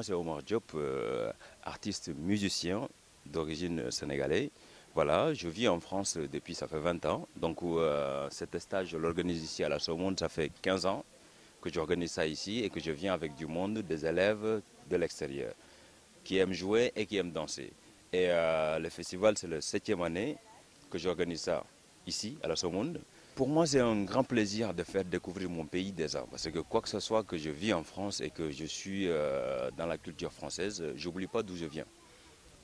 moi, c'est Omar Diop, artiste musicien d'origine sénégalaise. Voilà, je vis en France depuis, ça fait 20 ans. Donc, cet stage, je l'organise ici à la Sorbonne, ça fait 15 ans que j'organise ça ici et que je viens avec du monde, des élèves de l'extérieur, qui aiment jouer et qui aiment danser. Et le festival, c'est la 7e année que j'organise ça ici, à la Sorbonne. Pour moi, c'est un grand plaisir de faire découvrir mon pays déjà, parce que quoi que ce soit que je vis en France et que je suis dans la culture française, j'oublie pas d'où je viens.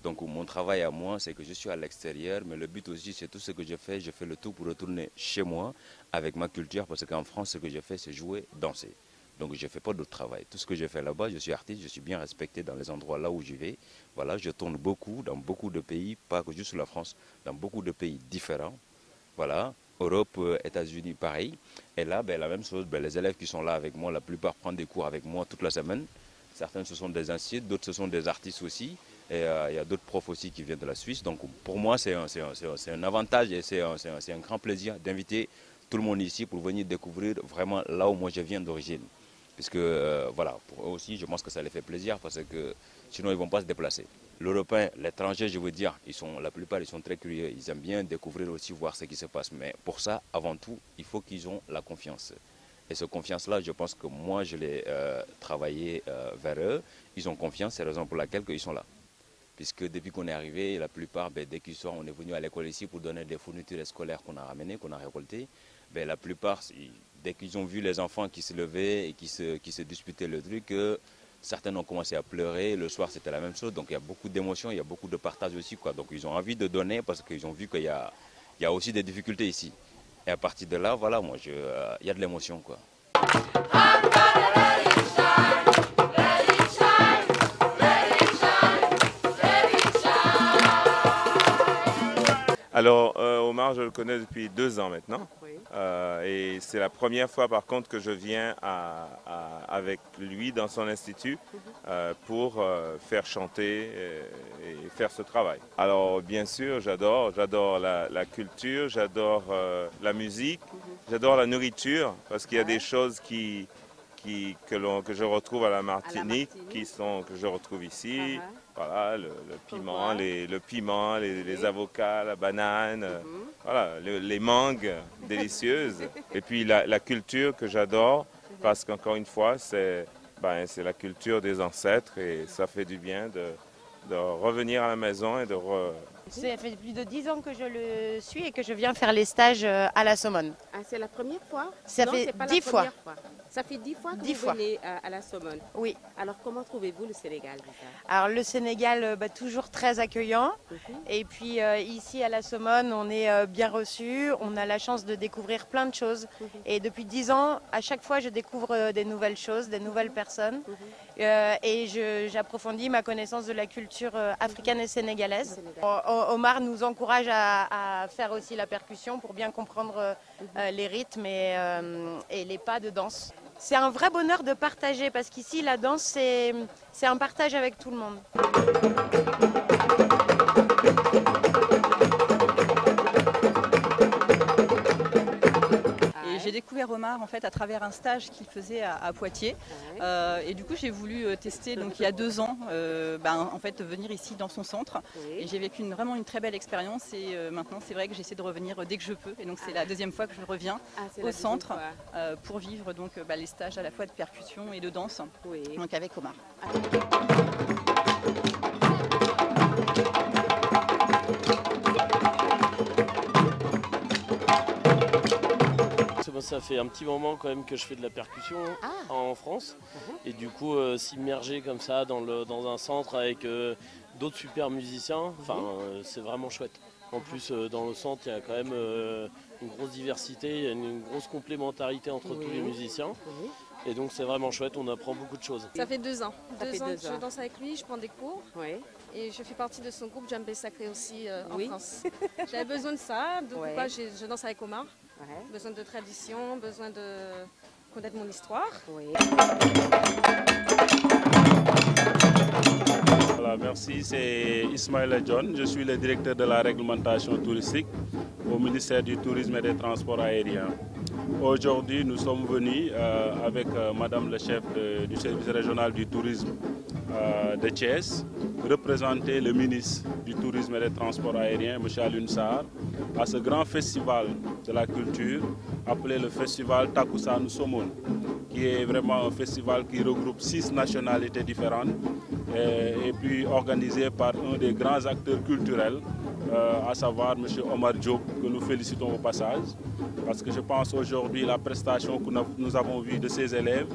Donc mon travail à moi, c'est que je suis à l'extérieur, mais le but aussi, c'est tout ce que je fais le tout pour retourner chez moi avec ma culture, parce qu'en France, ce que je fais, c'est jouer, danser. Donc je ne fais pas d'autre travail. Tout ce que je fais là-bas, je suis artiste, je suis bien respecté dans les endroits là où je vais. Voilà, je tourne beaucoup, dans beaucoup de pays, pas que juste la France, dans beaucoup de pays différents. Voilà, Europe, États-Unis, pareil. Et là, la même chose, les élèves qui sont là avec moi, la plupart prennent des cours avec moi toute la semaine. Certains, ce sont des instituts, d'autres, ce sont des artistes aussi. Et il y a d'autres profs aussi qui viennent de la Suisse. Donc pour moi, c'est un avantage et c'est un grand plaisir d'inviter tout le monde ici pour venir découvrir vraiment là où moi je viens d'origine. Puisque voilà, pour eux aussi, je pense que ça les fait plaisir parce que sinon ils ne vont pas se déplacer. L'Européen, l'étranger, je veux dire, la plupart ils sont très curieux. Ils aiment bien découvrir aussi, voir ce qui se passe. Mais pour ça, avant tout, il faut qu'ils aient la confiance. Et cette confiance-là, je pense que moi, je l'ai travaillé vers eux. Ils ont confiance, c'est la raison pour laquelle ils sont là. Puisque depuis qu'on est arrivé, la plupart, dès qu'ils sont, on est venu à l'école ici pour donner des fournitures scolaires qu'on a ramenées, qu'on a récoltées. La plupart, dès qu'ils ont vu les enfants qui se levaient et qui se disputaient le truc, certains ont commencé à pleurer. Le soir, c'était la même chose. Donc il y a beaucoup d'émotions, il y a beaucoup de partage aussi, quoi. Donc ils ont envie de donner parce qu'ils ont vu qu'il y a aussi des difficultés ici. Et à partir de là, voilà, moi, il y a de l'émotion, quoi. Alors, Omar, je le connais depuis 2 ans maintenant. Oui. Et c'est la première fois, par contre, que je viens avec lui dans son institut pour faire chanter et faire ce travail. Alors, bien sûr, j'adore la culture, j'adore la musique, j'adore la nourriture, parce qu'il y a des choses que je retrouve à la Martinique, que je retrouve ici. Voilà, le piment, les avocats, la banane, voilà, les mangues délicieuses. Et puis la culture que j'adore, parce qu'encore une fois, c'est la culture des ancêtres et ça fait du bien de revenir à la maison et de Ça fait plus de 10 ans que je le suis et que je viens faire les stages à la Sorbonne. Ah, c'est la première fois? Ça non, fait pas 10 fois. Ça fait 10 fois que 10 vous fois. venez à la Sorbonne? Oui. Alors comment trouvez-vous le Sénégal déjà? Alors le Sénégal, toujours très accueillant. Et puis ici à la Sorbonne, on est bien reçus. On a la chance de découvrir plein de choses. Et depuis 10 ans, à chaque fois, je découvre des nouvelles choses, des nouvelles personnes. Et j'approfondis ma connaissance de la culture africaine et sénégalaise. Omar nous encourage à faire aussi la percussion pour bien comprendre les rythmes et les pas de danse. C'est un vrai bonheur de partager parce qu'ici la danse c'est un partage avec tout le monde. J'ai découvert Omar en fait à travers un stage qu'il faisait à Poitiers et du coup j'ai voulu tester donc il y a 2 ans en fait venir ici dans son centre et j'ai vécu vraiment une très belle expérience et maintenant c'est vrai que j'essaie de revenir dès que je peux et donc c'est la 2e fois que je reviens au centre pour vivre donc les stages à la fois de percussion et de danse donc avec Omar. Ça fait un petit moment quand même que je fais de la percussion en France et du coup s'immerger comme ça dans un centre avec d'autres super musiciens, c'est vraiment chouette. En plus dans le centre il y a quand même une grosse diversité, il y a une grosse complémentarité entre tous les musiciens et donc c'est vraiment chouette, on apprend beaucoup de choses. Ça fait 2 ans. 2 ans que je danse avec lui, je prends des cours et je fais partie de son groupe Djembé Sacré aussi en France. J'avais besoin de ça, donc je danse avec Omar. Besoin de tradition, besoin de connaître mon histoire. Voilà, merci, c'est Ismaël John, je suis le directeur de la réglementation touristique au ministère du Tourisme et des Transports aériens. Aujourd'hui, nous sommes venus avec Madame le chef du service régional du tourisme de Thiès, représenter le ministre du Tourisme et des Transports aériens, M. Alioune Sarr, à ce grand festival de la culture appelé le festival Takussan Somone, qui est vraiment un festival qui regroupe 6 nationalités différentes et puis organisé par un des grands acteurs culturels, à savoir M. Omar Diop, que nous félicitons au passage, parce que je pense aujourd'hui la prestation que nous avons vue de ces élèves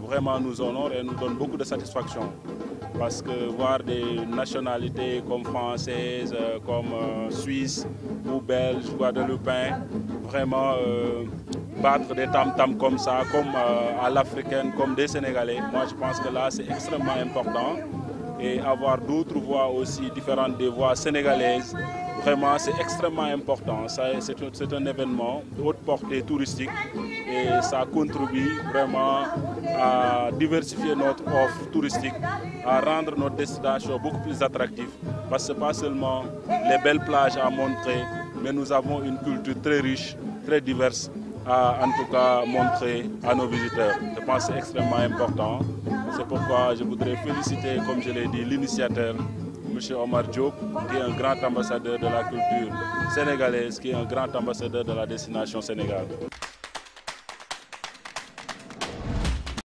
vraiment nous honore et nous donne beaucoup de satisfaction. Parce que voir des nationalités comme françaises, comme suisses ou belges, guadeloupéens, vraiment battre des tam-tams comme ça, comme à l'africaine, comme des Sénégalais, moi je pense que là c'est extrêmement important. Et avoir d'autres voix aussi différentes des voix sénégalaises, vraiment c'est extrêmement important. C'est un événement de haute portée touristique et ça contribue vraiment à diversifier notre offre touristique, à rendre notre destination beaucoup plus attractive. Parce que ce n'est pas seulement les belles plages à montrer, mais nous avons une culture très riche, très diverse à en tout cas montrer à nos visiteurs. Je pense que c'est extrêmement important. C'est pourquoi je voudrais féliciter, comme je l'ai dit, l'initiateur, M. Omar Diop, qui est un grand ambassadeur de la culture sénégalaise, qui est un grand ambassadeur de la destination Sénégal.